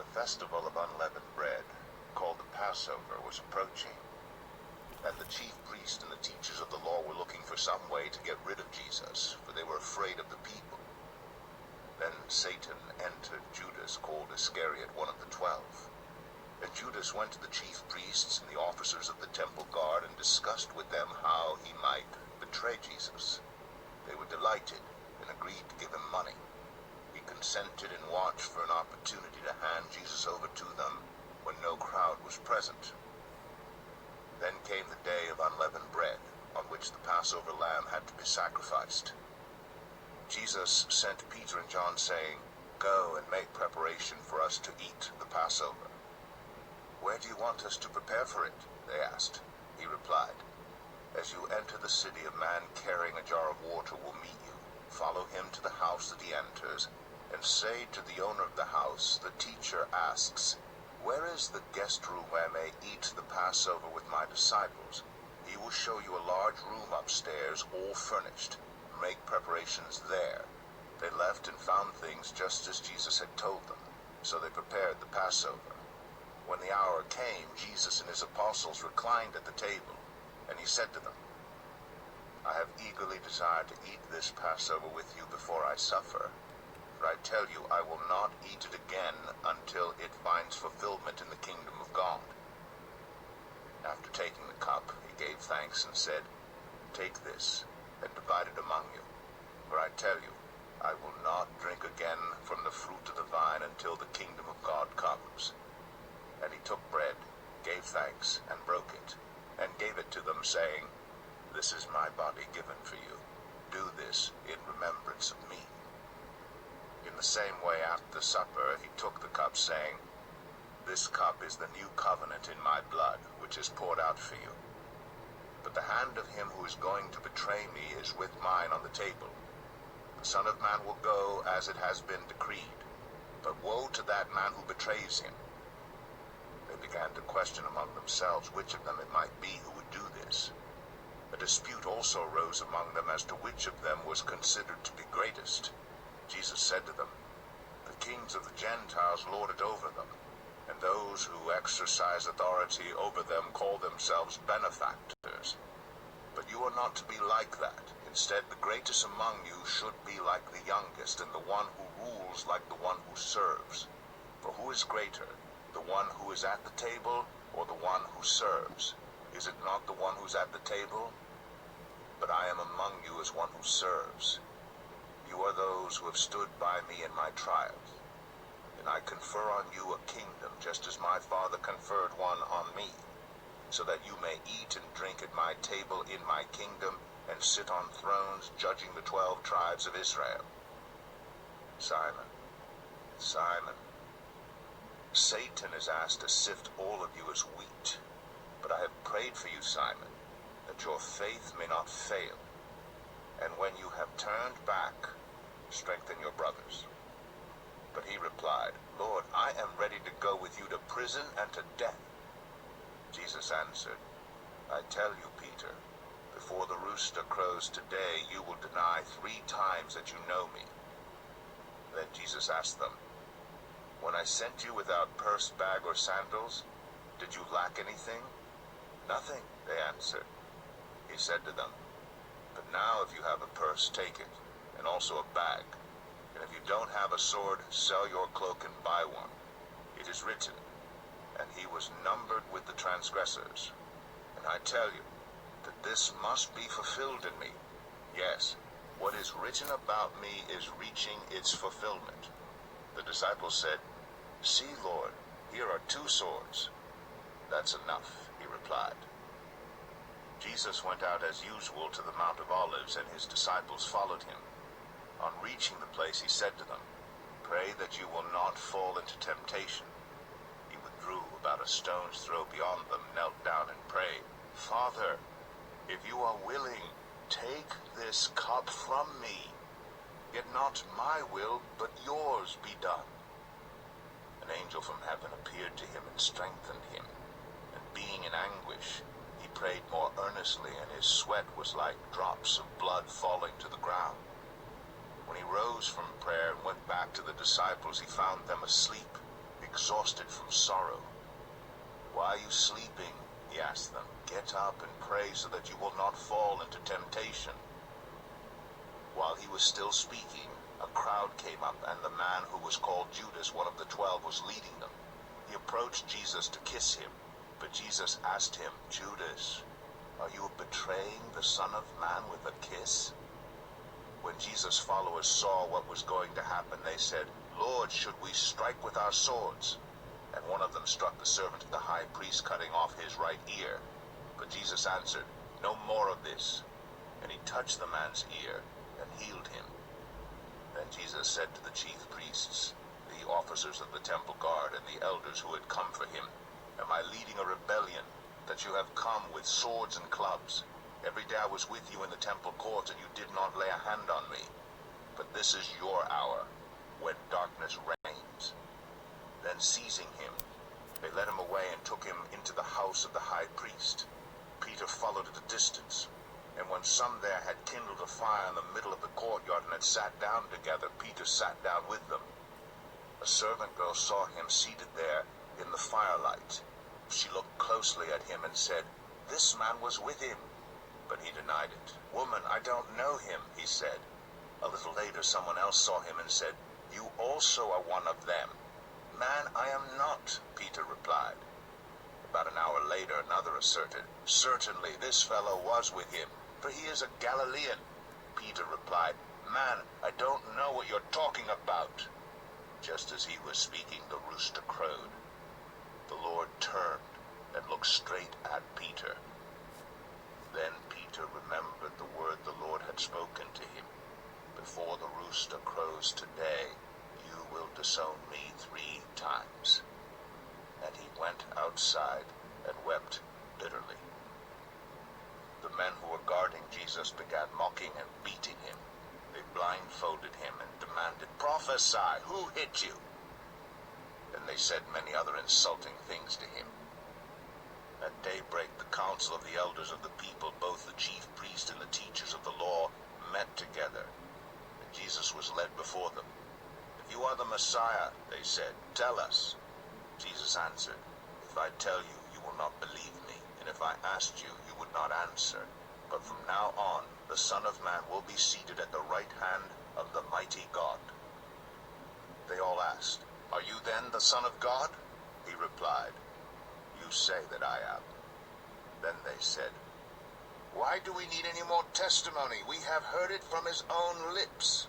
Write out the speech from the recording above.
the festival of unleavened bread, called the Passover, was approaching, and the chief priests and the teachers of the law were looking for some way to get rid of Jesus, for they were afraid of the people. Then Satan entered Judas, called Iscariot, one of the 12. And Judas went to the chief priests and the officers of the temple guard and discussed with them how he might betray Jesus. They were delighted and agreed to give him money. He consented and watched for an opportunity to hand Jesus over to them when no crowd was present. Then came the day of unleavened bread, on which the Passover lamb had to be sacrificed. Jesus sent Peter and John, saying, "Go and make preparation for us to eat the Passover." "Where do you want us to prepare for it?" they asked. He replied, "As you enter the city, a man carrying a jar of water will meet you. Follow him to the house that he enters, and say to the owner of the house, 'The teacher asks, where is the guest room where I may eat the Passover with my disciples?' He will show you a large room upstairs, all furnished. Make preparations there." They left and found things just as Jesus had told them, so they prepared the Passover. When the hour came, Jesus and his apostles reclined at the table, and he said to them, "I have eagerly desired to eat this Passover with you before I suffer. For I tell you, I will not eat it again until it finds fulfillment in the kingdom of God." After taking the cup, he gave thanks and said, "Take this and divide it among you. For I tell you, I will not drink again from the fruit of the vine until the kingdom of God comes." And he took bread, gave thanks, and broke it, and gave it to them, saying, "This is my body given for you. Do this in remembrance of me." In the same way, after the supper, he took the cup, saying, "This cup is the new covenant in my blood, which is poured out for you. But the hand of him who is going to betray me is with mine on the table. The Son of Man will go as it has been decreed, but woe to that man who betrays him." They began to question among themselves which of them it might be who would do this. A dispute also arose among them as to which of them was considered to be greatest. Jesus said to them, "The kings of the Gentiles lord it over them, and those who exercise authority over them call themselves benefactors. But you are not to be like that. Instead, the greatest among you should be like the youngest, and the one who rules like the one who serves. For who is greater, the one who is at the table or the one who serves? Is it not the one who's at the table? But I am among you as one who serves. You are those who have stood by me in my trials, and I confer on you a kingdom, just as my Father conferred one on me, so that you may eat and drink at my table in my kingdom, and sit on thrones judging the 12 tribes of Israel. Simon, Simon, Satan is asked to sift all of you as wheat, but I have prayed for you, Simon, that your faith may not fail. And when you have turned back, strengthen your brothers." But he replied, "Lord, I am ready to go with you to prison and to death." Jesus answered, "I tell you, Peter, before the rooster crows today, you will deny 3 times that you know me." Then Jesus asked them, "When I sent you without purse, bag, or sandals, did you lack anything?" "Nothing," they answered. He said to them, "But now if you have a purse, take it, and also a bag. And if you don't have a sword, sell your cloak and buy one. It is written, 'And he was numbered with the transgressors.' And I tell you that this must be fulfilled in me. Yes, what is written about me is reaching its fulfillment." The disciples said, "See, Lord, here are 2 swords." "That's enough," he replied. Jesus went out as usual to the Mount of Olives, and his disciples followed him. On reaching the place, he said to them, "Pray that you will not fall into temptation." He withdrew about a stone's throw beyond them, knelt down and prayed, "Father, if you are willing, take this cup from me. Yet not my will, but yours be done." An angel from heaven appeared to him and strengthened him. And being in anguish, he prayed more earnestly, and his sweat was like drops of blood falling to the ground. When he rose from prayer and went back to the disciples, he found them asleep, exhausted from sorrow. "Why are you sleeping?" he asked them. "Get up and pray so that you will not fall into temptation." While he was still speaking, a crowd came up, and the man who was called Judas, one of the 12, was leading them. He approached Jesus to kiss him, but Jesus asked him, "Judas, are you betraying the Son of Man with a kiss?" When Jesus' followers saw what was going to happen, they said, "Lord, should we strike with our swords?" And one of them struck the servant of the high priest, cutting off his right ear. But Jesus answered, "No more of this." And he touched the man's ear and healed him. Then Jesus said to the chief priests, the officers of the temple guard, and the elders who had come for him, "Am I leading a rebellion, that you have come with swords and clubs? Every day I was with you in the temple courts, and you did not lay a hand on me. But this is your hour, when darkness reigns." Then seizing him, they led him away and took him into the house of the high priest. Peter followed at a distance, and when some there had kindled a fire in the middle of the courtyard and had sat down together, Peter sat down with them. A servant girl saw him seated there in the firelight. She looked closely at him and said, "This man was with him." But he denied it. "Woman, I don't know him," he said. A little later someone else saw him and said, "You also are one of them." "Man, I am not," Peter replied. About an hour later another asserted, "Certainly this fellow was with him, for he is a Galilean." Peter replied, "Man, I don't know what you're talking about." Just as he was speaking, the rooster crowed. The Lord turned and looked straight at Peter. Then Peter remembered the word the Lord had spoken to him. "Before the rooster crows today, you will disown me 3 times." And he went outside and wept bitterly. The men who were guarding Jesus began mocking and beating him. They blindfolded him and demanded, "Prophesy, who hit you?" Then they said many other insulting things to him. At daybreak the council of the elders of the people, both the chief priests and the teachers of the law, met together, and Jesus was led before them. "If you are the Messiah," they said, "tell us." Jesus answered, "If I tell you, you will not believe me, and if I asked you, you would not answer. But from now on, the Son of Man will be seated at the right hand of the mighty God." They all asked, "Are you then the Son of God?" He replied, "You say that I am." Then they said, "Why do we need any more testimony? We have heard it from his own lips."